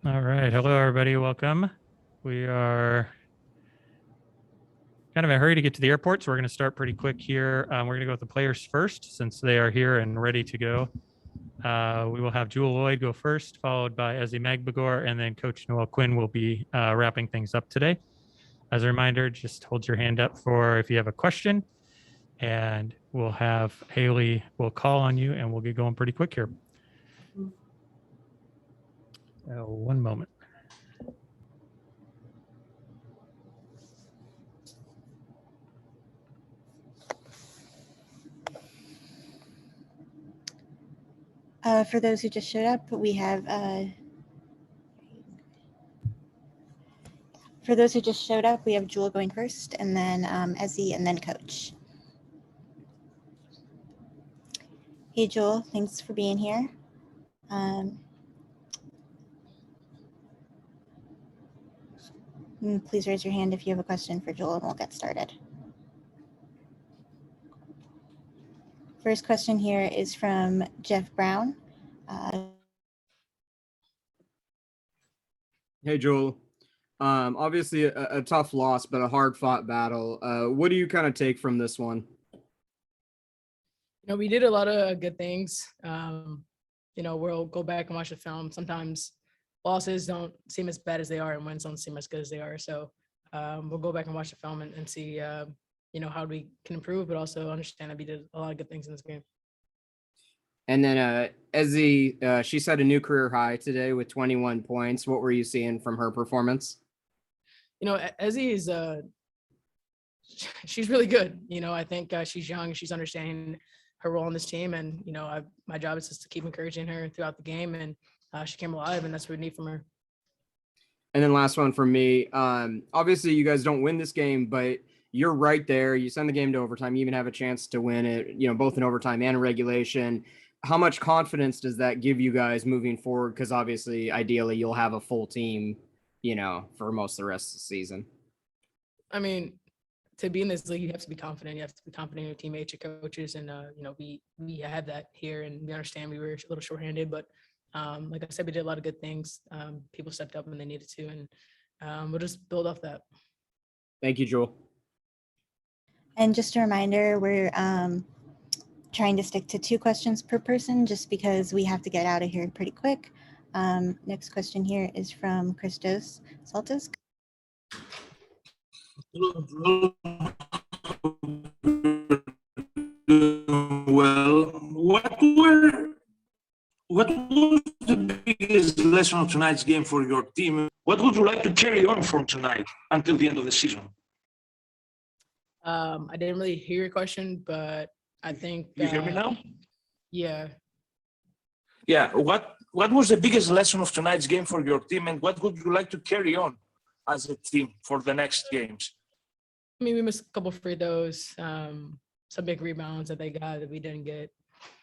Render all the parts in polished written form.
All right. Hello, everybody. Welcome. We are kind of in a hurry to get to the airport, so we're going to start pretty quick here. We're going to go with the players first since they are here and ready to go. We will have Jewel Lloyd go first, followed by Ezzy Magbagor, and then Coach Noel Quinn will be wrapping things up today. As a reminder, just hold your hand up for if you have a question, and we'll have Haley will call on you, and we'll get going pretty quick here. One moment. For those who just showed up, we have Jewel going first, and then Ezzy, and then Coach. Hey, Jewel, thanks for being here. Please raise your hand if you have a question for Jewel, and we'll get started. First question here is from Jeff Brown. Hey, Joel. Obviously a tough loss, but a hard-fought battle. What do you kind of take from this one? We did a lot of good things. We'll go back and watch the film. Sometimes losses don't seem as bad as they are, and wins don't seem as good as they are. So we'll go back and watch the film and see, how we can improve, but also understand that we did a lot of good things in this game. And then Ezzy, she set a new career high today with 21 points. What were you seeing from her performance? Ezzy is she's really good. I think she's young. She's understanding her role on this team, and my job is just to keep encouraging her throughout the game, and she came alive, and that's what we need from her. And then last one from me. Obviously, you guys don't win this game, but you're right there. You send the game to overtime. You even have a chance to win it, both in overtime and regulation. How much confidence does that give you guys moving forward? Because obviously, ideally, you'll have a full team, for most of the rest of the season. I mean, to be in this league, you have to be confident. You have to be confident in your teammates, your coaches, and we have that here, and we understand we were a little shorthanded, but like I said, we did a lot of good things. People stepped up when they needed to, and we'll just build off that. Thank you, Joel. And just a reminder, we're trying to stick to 2 questions per person just because we have to get out of here pretty quick. Next question here is from Christos Saltis. Well, what was the biggest lesson of tonight's game for your team? What would you like to carry on from tonight until the end of the season? I didn't really hear your question, but I think you hear me now? Yeah. Yeah. What was the biggest lesson of tonight's game for your team, and what would you like to carry on as a team for the next games? I mean, we missed a couple of free throws, some big rebounds that they got that we didn't get.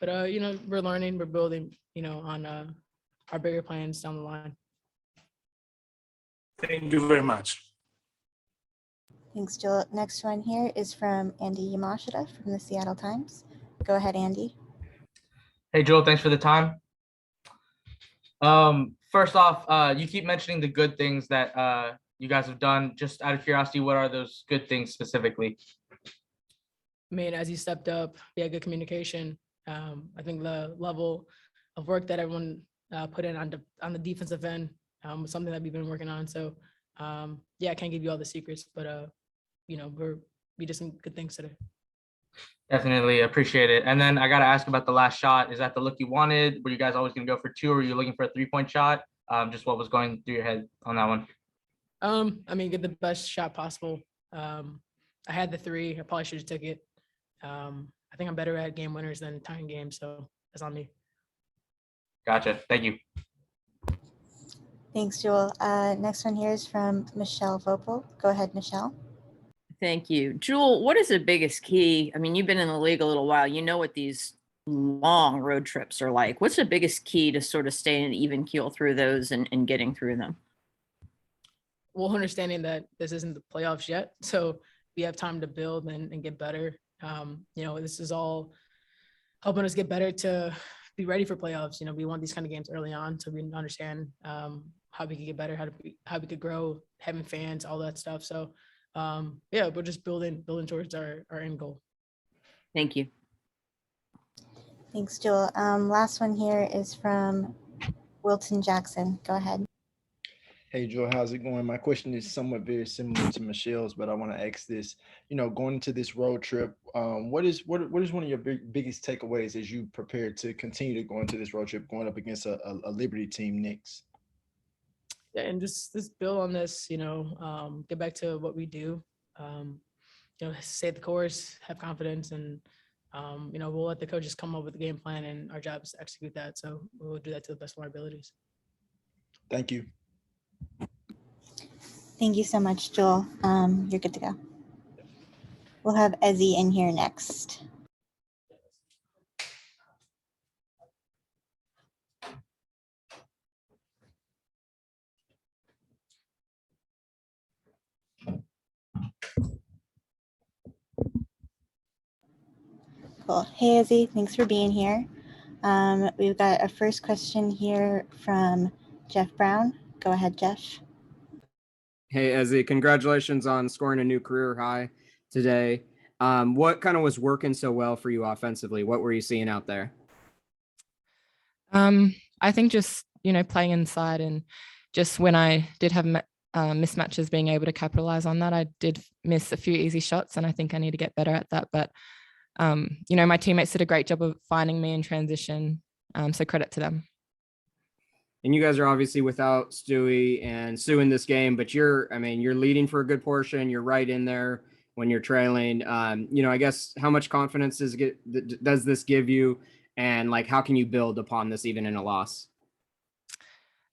But we're learning, we're building, on our bigger plans down the line. Thank you very much. Thanks, Joel. Next one here is from Andy Yamashita from the Seattle Times. Go ahead, Andy. Hey, Joel, thanks for the time. First off, you keep mentioning the good things that you guys have done. Just out of curiosity, what are those good things specifically? I mean, as you stepped up, we had good communication. I think the level of work that everyone put in on the defensive end was something that we've been working on. So, I can't give you all the secrets, but we did some good things today. Definitely appreciate it. And then I got to ask about the last shot. Is that the look you wanted? Were you guys always going to go for 2, or were you looking for a 3-point shot? Just what was going through your head on that one? I mean, get the best shot possible. I had the 3. I probably should have took it. I think I'm better at game winners than tying games, so that's on me. Gotcha. Thank you. Thanks, Joel. Next one here is from Michelle Vopel. Go ahead, Michelle. Thank you. Jewel, what is the biggest key? I mean, you've been in the league a little while. You know what these long road trips are like. What's the biggest key to sort of staying an even keel through those and getting through them? Well, understanding that this isn't the playoffs yet, so we have time to build and get better. This is all helping us get better to be ready for playoffs. We want these kind of games early on, so we understand how how we could get better, how we could grow, having fans, all that stuff. So yeah, we're just building towards our end goal. Thank you. Thanks, Jewel. Last one here is from Wilton Jackson. Go ahead. Hey, Joe, how's it going? My question is somewhat very similar to Michelle's, but I want to ask this. Going into this road trip, what is one of your biggest takeaways as you prepare to continue to go into this road trip, going up against a Liberty team next? Yeah, and just build on this, get back to what we do. Stay the course, have confidence, and we'll let the coaches come up with the game plan, and our job is to execute that. So we'll do that to the best of our abilities. Thank you. Thank you so much, Joel. You're good to go. We'll have Ezzy in here next. Cool. Hey, Ezzy, thanks for being here. We've got a first question here from Jeff Brown. Go ahead, Jeff. Hey, Ezzy, congratulations on scoring a new career high today. What kind of was working so well for you offensively? What were you seeing out there? I think just, playing inside, and just when I did have mismatches, being able to capitalize on that. I did miss a few easy shots, and I think I need to get better at that. But, my teammates did a great job of finding me in transition. So credit to them. And you guys are obviously without Stewie and Sue in this game, but you're leading for a good portion. You're right in there when you're trailing. I guess how much confidence does this give you, and how can you build upon this even in a loss?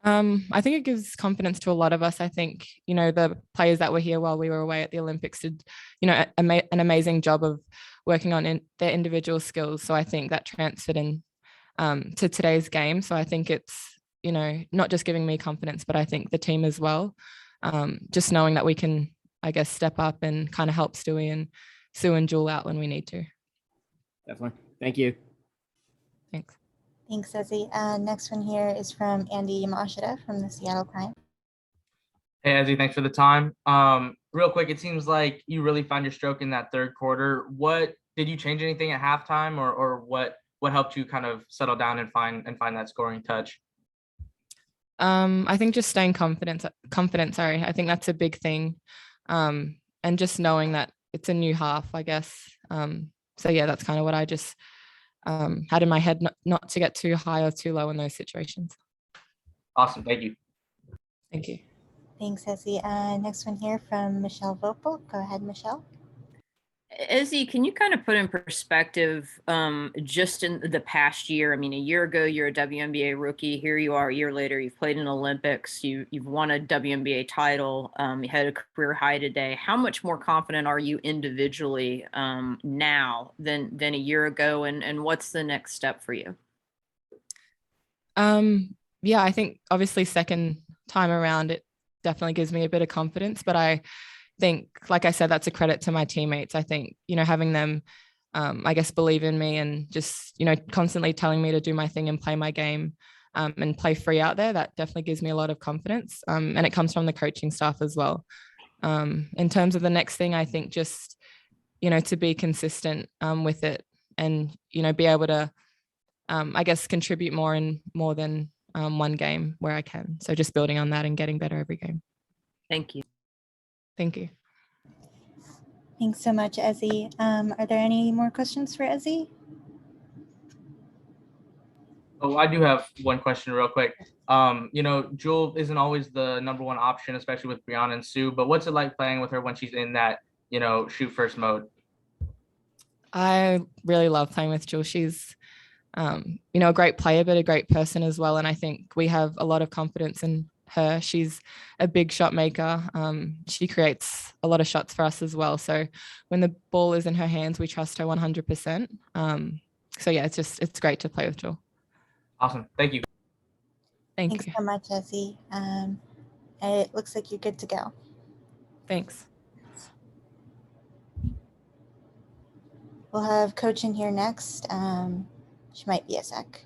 I think it gives confidence to a lot of us. I think, the players that were here while we were away at the Olympics did, an amazing job of working on their individual skills. So I think that transferred in to today's game. So I think it's, not just giving me confidence, but I think the team as well. Just knowing that we can, I guess, step up and kind of help Stewie and Sue and Jewel out when we need to. Definitely. Thank you. Thanks. Thanks, Ezzy. Next one here is from Andy Yamashita from the Seattle Client. Hey, Ezzy, thanks for the time. Real quick, it seems like you really found your stroke in that third quarter. What did you change anything at halftime, or what helped you kind of settle down and find that scoring touch? I think just staying confident. Sorry, I think that's a big thing, and just knowing that it's a new half, I guess. So yeah, that's kind of what I just had in my head, not to get too high or too low in those situations. Awesome, thank you. Thank you. Thanks, Ezzy. Next one here from Michelle Vopel. Go ahead, Michelle. Ezzy, can you kind of put in perspective just in the past year? I mean, a year ago, you're a WNBA rookie. Here you are a year later. You've played in Olympics. You've won a WNBA title. You had a career high today. How much more confident are you individually now than a year ago? And what's the next step for you? Yeah, I think obviously second time around, it definitely gives me a bit of confidence, but I think, like I said, that's a credit to my teammates. I think, having them, I guess, believe in me and just, constantly telling me to do my thing and play my game and play free out there, that definitely gives me a lot of confidence. And it comes from the coaching staff as well. In terms of the next thing, I think just, to be consistent with it and, be able to, I guess, contribute more than one game where I can. So just building on that and getting better every game. Thank you. Thank you. Thanks so much, Ezzy. Are there any more questions for Ezzy? Oh, I do have one question real quick. Jewel isn't always the number one option, especially with Brianna and Sue, but what's it like playing with her when she's in that, shoot first mode? I really love playing with Jewel. She's, a great player, but a great person as well. And I think we have a lot of confidence in her. She's a big shot maker. She creates a lot of shots for us as well. So when the ball is in her hands, we trust her 100%. So yeah, it's great to play with Jewel. Awesome. Thank you. Thanks so much, Ezzy. It looks like you're good to go. Thanks. We'll have Coach in here next. She might be a sec.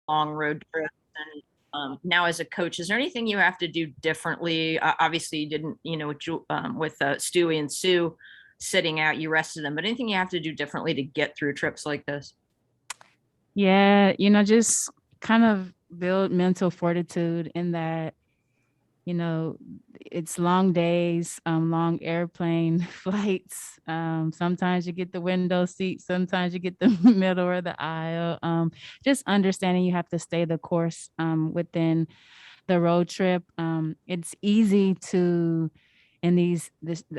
long road trips. And now as a coach, is there anything you have to do differently? Obviously, you didn't, with Stewie and Sue sitting out, you rested them, but anything you have to do differently to get through trips like this? Yeah, just kind of build mental fortitude in that, it's long days, long airplane flights. Sometimes you get the window seat, sometimes you get the middle or the aisle. Just understanding you have to stay the course within the road trip. It's easy to in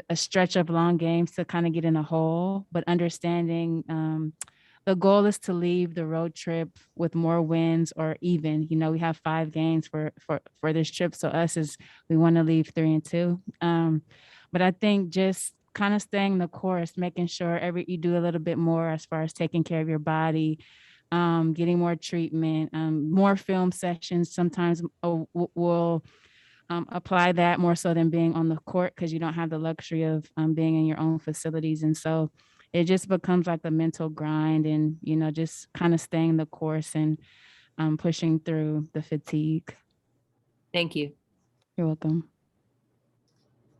a stretch of long games to kind of get in a hole, but understanding the goal is to leave the road trip with more wins or even. We have 5 games for this trip, so we want to leave 3-2. But I think just kind of staying the course, making sure you do a little bit more as far as taking care of your body, getting more treatment, more film sessions. Sometimes we'll apply that more so than being on the court, because you don't have the luxury of being in your own facilities. And so it just becomes like a mental grind, and, just kind of staying the course and pushing through the fatigue. Thank you. You're welcome.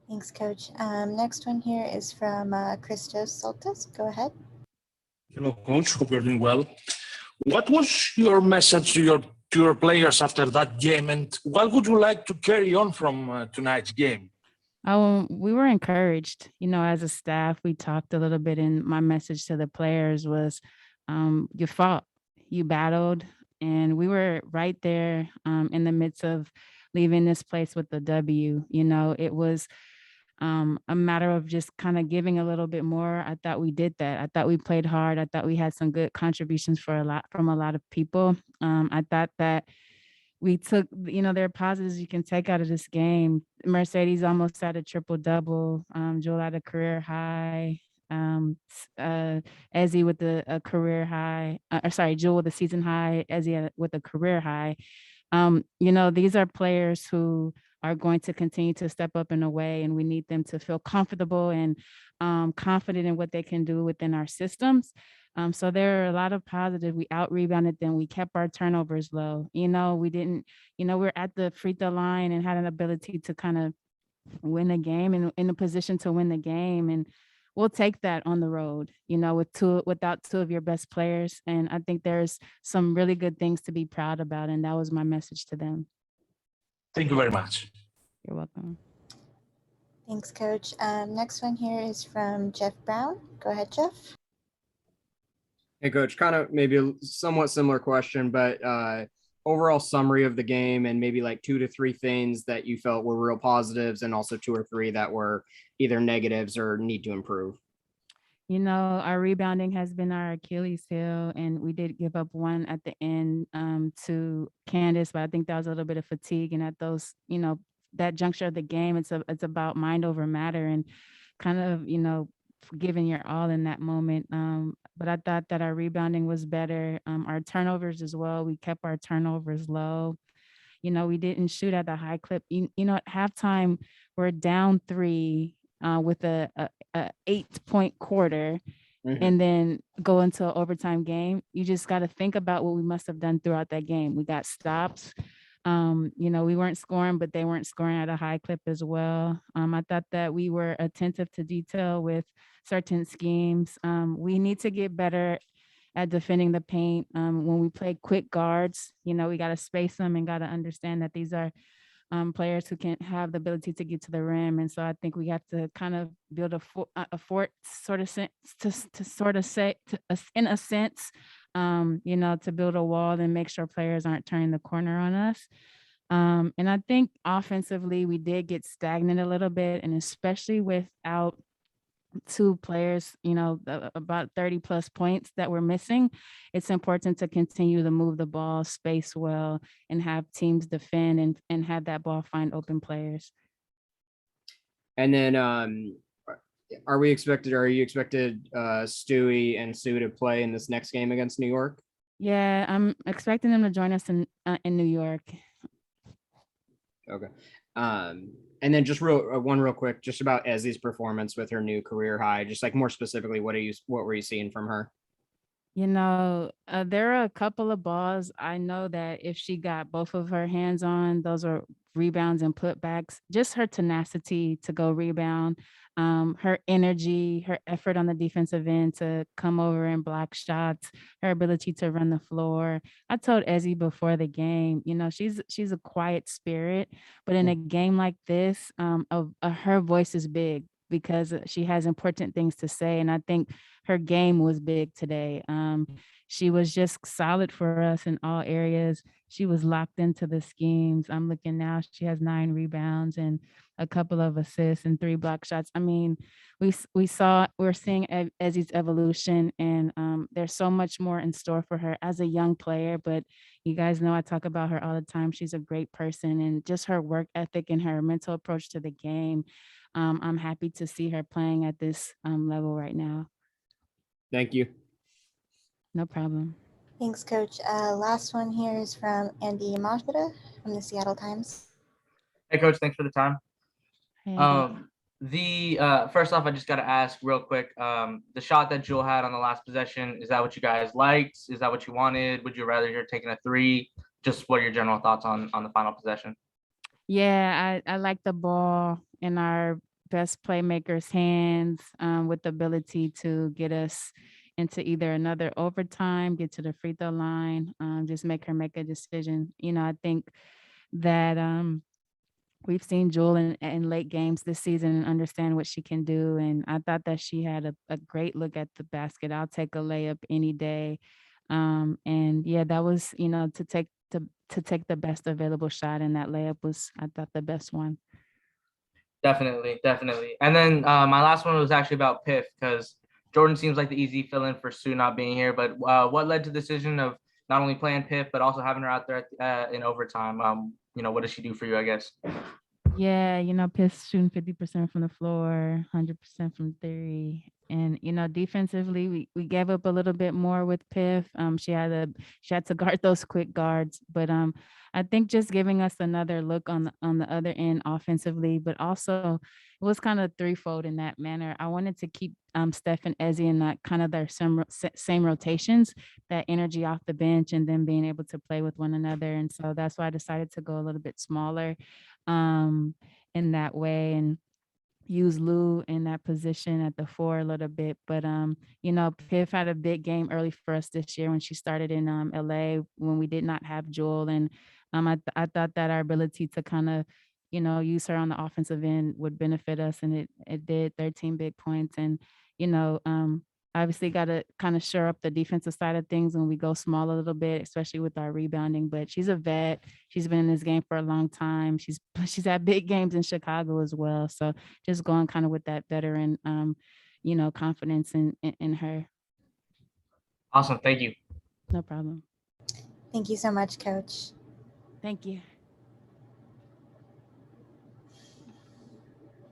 Thanks, Coach. Next one here is from Christos Soltis. Go ahead. Hello, Coach. Hope you're doing well. What was your message to your players after that game, and what would you like to carry on from tonight's game? We were encouraged, as a staff. We talked a little bit, and my message to the players was, you fought, you battled, and we were right there in the midst of leaving this place with the W. It was a matter of just kind of giving a little bit more. I thought we did that. I thought we played hard. I thought we had some good contributions from a lot of people. I thought that we took, there are positives you can take out of this game. Mercedes almost had a triple double. Joel had a career high. Ezzy with a career high. Joel with a season high. Ezzy with a career high. These are players who are going to continue to step up in a way, and we need them to feel comfortable and confident in what they can do within our systems. So there are a lot of positive. We out rebounded them. We kept our turnovers low. We didn't, we're at the free throw line and had an ability to kind of win a game and in a position to win the game. And we'll take that on the road, without 2 of your best players. And I think there's some really good things to be proud about. And that was my message to them. Thank you very much. You're welcome. Thanks, Coach. Next one here is from Jeff Brown. Go ahead, Jeff. Hey, Coach, kind of maybe a somewhat similar question, but overall summary of the game, and maybe like 2 to 3 things that you felt were real positives, and also 2 or 3 that were either negatives or need to improve. Our rebounding has been our Achilles heel, and we did give up one at the end to Candace, but I think that was a little bit of fatigue. And at those, that juncture of the game, it's about mind over matter, and kind of, giving your all in that moment. But I thought that our rebounding was better. Our turnovers as well. We kept our turnovers low. We didn't shoot at the high clip. At halftime, we're down 3 with a 8-point quarter, and then go into an overtime game. You just got to think about what we must have done throughout that game. We got stops. We weren't scoring, but they weren't scoring at a high clip as well. I thought that we were attentive to detail with certain schemes. We need to get better at defending the paint. When we play quick guards, we got to space them and got to understand that these are players who can have the ability to get to the rim. And so I think we have to kind of build a fort sort of sense to sort of say, in a sense, to build a wall and make sure players aren't turning the corner on us. And I think offensively, we did get stagnant a little bit, and especially without 2 players, about 30 plus points that we're missing. It's important to continue to move the ball, space well, and have teams defend and have that ball find open players. And then are you expected Stewie and Sue to play in this next game against New York? Yeah, I'm expecting them to join us in New York. Okay. And then just real quick, just about Ezzy's performance with her new career high, just like more specifically, what were you seeing from her? There are a couple of balls I know that if she got both of her hands on, those are rebounds and putbacks. Just her tenacity to go rebound, her energy, her effort on the defensive end to come over and block shots, her ability to run the floor. I told Ezzy before the game, she's a quiet spirit, but in a game like this, her voice is big because she has important things to say, and I think her game was big today. She was just solid for us in all areas. She was locked into the schemes. I'm looking now, she has 9 rebounds and a couple of assists and 3 block shots. I mean, we're seeing Ezzy's evolution, and there's so much more in store for her as a young player. But you guys know I talk about her all the time. She's a great person, and just her work ethic and her mental approach to the game. I'm happy to see her playing at this level right now. Thank you. No problem. Thanks, Coach. Last one here is from Andy Mashbida from the Seattle Times. Hey, Coach, thanks for the time. Hey, Andy. First off, I just got to ask real quick, the shot that Jewel had on the last possession, is that what you guys liked? Is that what you wanted? Would you rather you're taking a 3? Just what are your general thoughts on the final possession? Yeah, I like the ball in our best playmaker's hands, with the ability to get us into either another overtime, get to the free throw line, just make her make a decision. I think that we've seen Jewel in late games this season and understand what she can do. And I thought that she had a great look at the basket. I'll take a layup any day. And yeah, that was, to take the best available shot, and that layup was, I thought, the best one. Definitely. And then my last one was actually about Piff, because Jordan seems like the easy fill-in for Sue not being here. But what led to the decision of not only playing Piff, but also having her out there in overtime? What does she do for you, I guess? Yeah, Pitt's shooting 50% from the floor, 100% from 3. And defensively, we gave up a little bit more with Piff. She had to guard those quick guards, but I think just giving us another look on the other end offensively, but also it was kind of threefold in that manner. I wanted to keep Steph and Ezzy in that kind of their same rotations, that energy off the bench, and then being able to play with one another. And so that's why I decided to go a little bit smaller in that way, and use Lou in that position at the 4 a little bit. But Piff had a big game early for us this year when she started in LA, when we did not have Jewel. And I thought that our ability to kind of use her on the offensive end would benefit us, and it did. 13 big points. And obviously got to kind of shore up the defensive side of things when we go small a little bit, especially with our rebounding. But she's a vet. She's been in this game for a long time. She's had big games in Chicago as well. So just going kind of with that veteran, confidence in her. Awesome. Thank you. No problem. Thank you so much, Coach. Thank you.